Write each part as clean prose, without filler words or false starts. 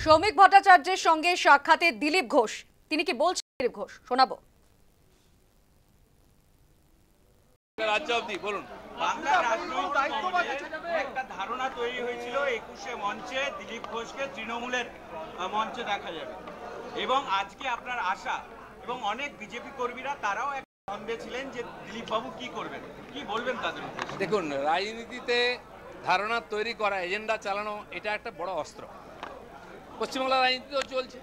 শ্রমিক ভট্টাচার্যের সঙ্গে সাক্ষাতে দিলীপ ঘোষ, তিনি কি বলছেন দিলীপ ঘোষ শোনাবো। বলুন। বাংলার রাজনৈতিক একটা ধারণা তৈরি হয়েছিল 21শে মঞ্চে দিলীপ ঘোষকে তৃণমূলের মঞ্চে দেখা যাবে, এবং আজকে আপনার আশা এবং অনেক বিজেপি কর্মীরা তারাও এক সন্দেহ ছিলেন যে দিলীপ বাবু কি করবেন, কি বলবেন তাদের উদ্দেশ্যে? দেখুন, রাজনীতিতে ধারণা তৈরি করা, এজেন্ডা চালানো, এটা একটা বড় অস্ত্র। পশ্চিমবাংলার রাজনীতিতেও চলছে,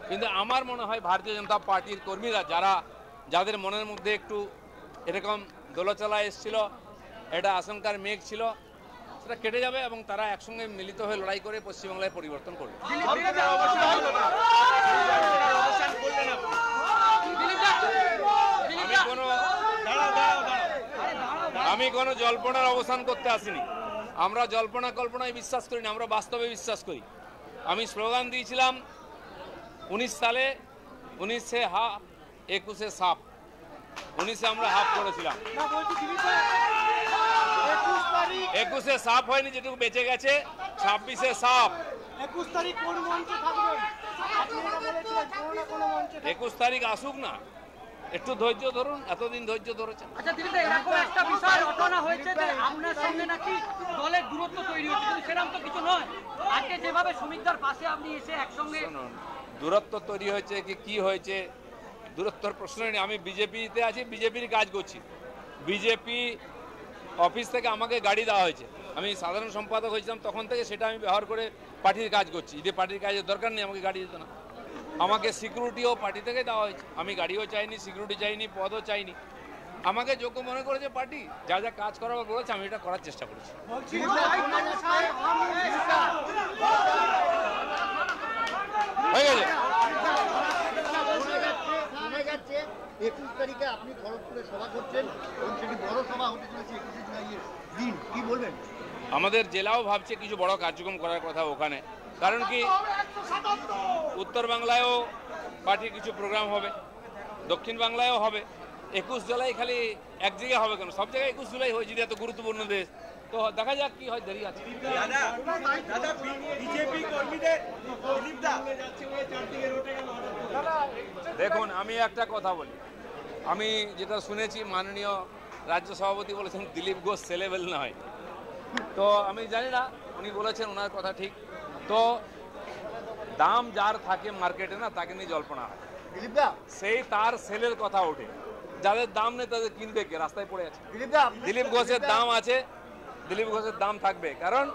কিন্তু আমার মনে হয় ভারতীয় জনতা পার্টির কর্মীরা যাদের মনের মধ্যে একটু এরকম দোলচলা এসেছিল, এটা আশঙ্কার মেঘ ছিল, সেটা কেটে যাবে এবং তারা একসঙ্গে মিলিত হয়ে লড়াই করে পশ্চিমবাংলায় পরিবর্তন করবে। আমি কোনো জল্পনার অবসান করতে আসিনি। আমরা জল্পনা কল্পনায় বিশ্বাস করি না, আমরা বাস্তবে বিশ্বাস করি। আমি স্লোগান দিয়েছিলাম 19 সালে 19-এ হাফ 21-এ সাপ। 19-এ আমরা হাফ করেছিলাম, 21-এ সাপ হয়নি, যেটুকু বেঁচে গেছে 26-এ সাপ। 21 তারিখ কোন মঞ্চে থাকবেন? 21 তারিখ আসুক না, একটু ধৈর্য ধরুন, এতদিন ধৈর্য ধরেছেন। আচ্ছা দিদি, এরকম একটা বিষয় রটনা হয়েছে যে আপনার সঙ্গে নাকি দলের দূরত্ব তৈরি হচ্ছে, কিন্তু সেরকম তো কিছু নয়। আজকে যেভাবে শ্রমিকদের পাশে আপনি এসে একসঙ্গে, দূরত্ব তৈরি হয়েছে কি হয়েছে, দূরত্বর প্রশ্ন নেই। আমি বিজেপিতে আছি, বিজেপির কাজ করছি। বিজেপি অফিস থেকে আমাকে গাড়ি দেওয়া হয়েছে, আমি সাধারণ সম্পাদক হয়েছিলাম তখন থেকে, সেটা আমি ব্যবহার করে পার্টির কাজ করছি। যদি পার্টির কাজের দরকার নেই, আমাকে গাড়ি দিত না। আমাকে সিকিউরিটিও পার্টি থেকে দেওয়া হয়েছে, আমি গাড়িও চাইনি, সিকিউরিটি চাইনি, পদও চাইনি। আমাকে যোগ্য মনে করেছে পার্টি, যা যা কাজ করার বলেছে আমি এটা করার চেষ্টা করেছি। হয়ে গেছে। 21 তারিখে আপনি খড়গপুরে সভা করছেন এবং সেটি বড় সভা হতে চলেছে 21শে জুলাইয়ের দিন, কি বলবেন? আমাদের জেলাও ভাবছে কিছু বড় কার্যক্রম করার কথা ওখানে, কারণ কি উত্তর বাংলায়ও পার্টির কিছু প্রোগ্রাম হবে, দক্ষিণ বাংলায়ও হবে। 21 জুলাই খালি এক জায়গায় হবে কেন, সব জায়গায় 21 জুলাই হয়েছে, এত গুরুত্বপূর্ণ দেশ। তো দেখা যাক কি হয়, দেরি আছে। দেখুন, আমি একটা কথা বলি, আমি যেটা শুনেছি মাননীয় রাজ্য সভাপতি বলেছেন দিলীপ ঘোষ ছেলেবেল নয়, তো আমি জানি না, উনি বলেছেন, ওনার কথা ঠিক। তো দাম যার থাকে মার্কেটে না, তাকে নিয়ে জল্পনা হয়, সেই তার সেলের কথা ওঠে। যাদের দাম নেই তাদের কিনবে কে, রাস্তায় পড়ে আছে। দিলীপ ঘোষের দাম আছে, দিলীপ ঘোষের দাম থাকবে, কারণ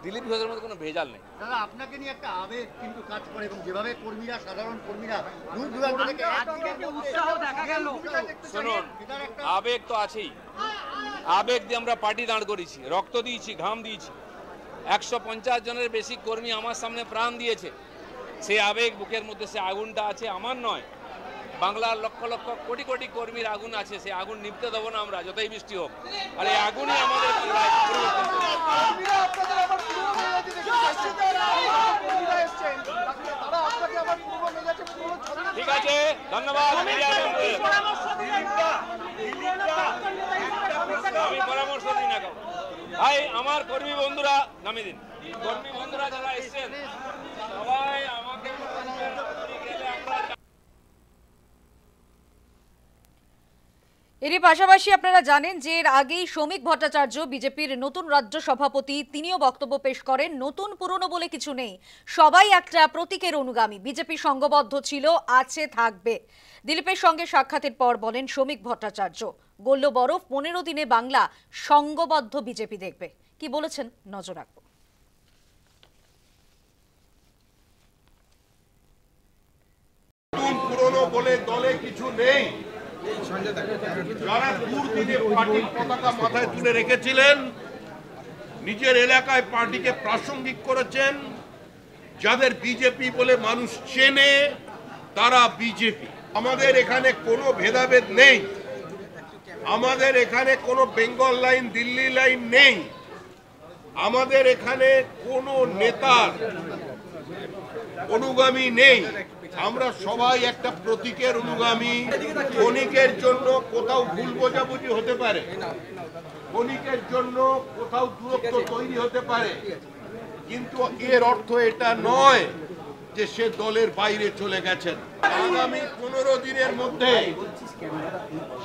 দিলীপ ঘোষের মধ্যে কোনো ভেজাল নেই। দাদা, আপনাকে নিয়ে একটা আবেগ কিন্তু কাজ করে, এবং যেভাবে কর্মীরা, সাধারণ কর্মীরা দূর দূরান্ত থেকে উৎসাহ দেখা গেল। শুনুন, আবেগ তো আছেই, আবেগ দিয়ে আমরা পার্টি দাঁড় করেছি, রক্ত দিয়েছি, ঘাম দিয়েছি। 150 জনের বেশি কর্মী আমার সামনে প্রাণ দিয়েছে, সেই আবেগ বুকের মধ্যে, সে আগুনটা আছে, আমার নয়, বাংলার লক্ষ লক্ষ কোটি কোটি কর্মীর আগুন আছে। সেই আগুন নিভতে দেবো না আমরা, যতই বৃষ্টি হোক। আর এই আগুনই আমাদের ঠিক আছে। ধন্যবাদ। আমি পরামর্শ দিই না কাউ ভাই, আমার কর্মী বন্ধুরা নামিয়ে দিন, কর্মী বন্ধুরা যারা এসছেন সবাই আমাকে। এরই পাশাপাশি আপনারা জানেন যে এর আগেই শ্রমিক ভট্টাচার্য, বিজেপির নতুন রাজ্য সভাপতি, তিনিও বক্তব্য পেশ করেন, নতুন পুরনো বলে কিছু নেই, সবাই একটা প্রতীকের অনুগামী, বিজেপি সংঘবদ্ধ ছিল, আছে, থাকবে। দিলীপের সঙ্গে সাক্ষাতের পর বলেন শ্রমিক ভট্টাচার্য, গল্ল বরফ, 15 দিনে বাংলা সংঘবদ্ধ বিজেপি দেখবে। কি বলেছেন নজর রাখবো। পুরনো বলে দলে কিছু নেই। যারা দুর্দিনে পার্টির পতাকা মাথায় তুলে রেখেছিলেন, নিজের এলাকায় পার্টিকে প্রাসঙ্গিক করেছেন, যাদের বিজেপি বলে মানুষ চেনে, তারা বিজেপি। আমাদের এখানে কোনো ভেদাভেদ নেই, আমাদের এখানে কোনো বেঙ্গল লাইন, দিল্লি লাইন নেই, আমাদের এখানে কোনো নেতার অনুগামী নেই। আমরা সবাই একটা প্রতীকের অনুগামী। ক্ষণিকের জন্য কোথাও ভুল বোঝাবুঝি হতে পারে, ক্ষণিকের জন্য কোথাও দূরত্ব তৈরি হতে পারে, কিন্তু এর অর্থ এটা নয় যে সে দলের বাইরে চলে গেছেন। আগামী 15 দিনের মধ্যে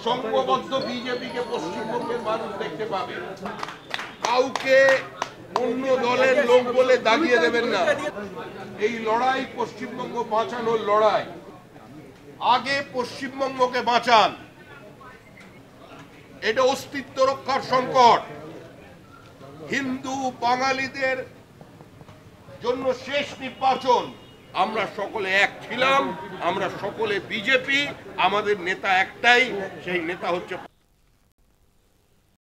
সংঘবদ্ধ বিজেপিকে পশ্চিমবঙ্গের মানুষ দেখতে পাবে। কাউকে অন্য দলের লোক বলে দাগিয়ে দেবেন না। এই লড়াই পশ্চিমবঙ্গ বাঁচানোর লড়াই। আগে পশ্চিমবঙ্গকে বাঁচান, এটা অস্তিত্ব রক্ষার সংকট। হিন্দু বাঙালিদের জন্য শেষ নির্বাচন। আমরা সকলে এক ছিলাম, আমরা সকলে বিজেপি, আমাদের নেতা একটাই, সেই নেতা হচ্ছে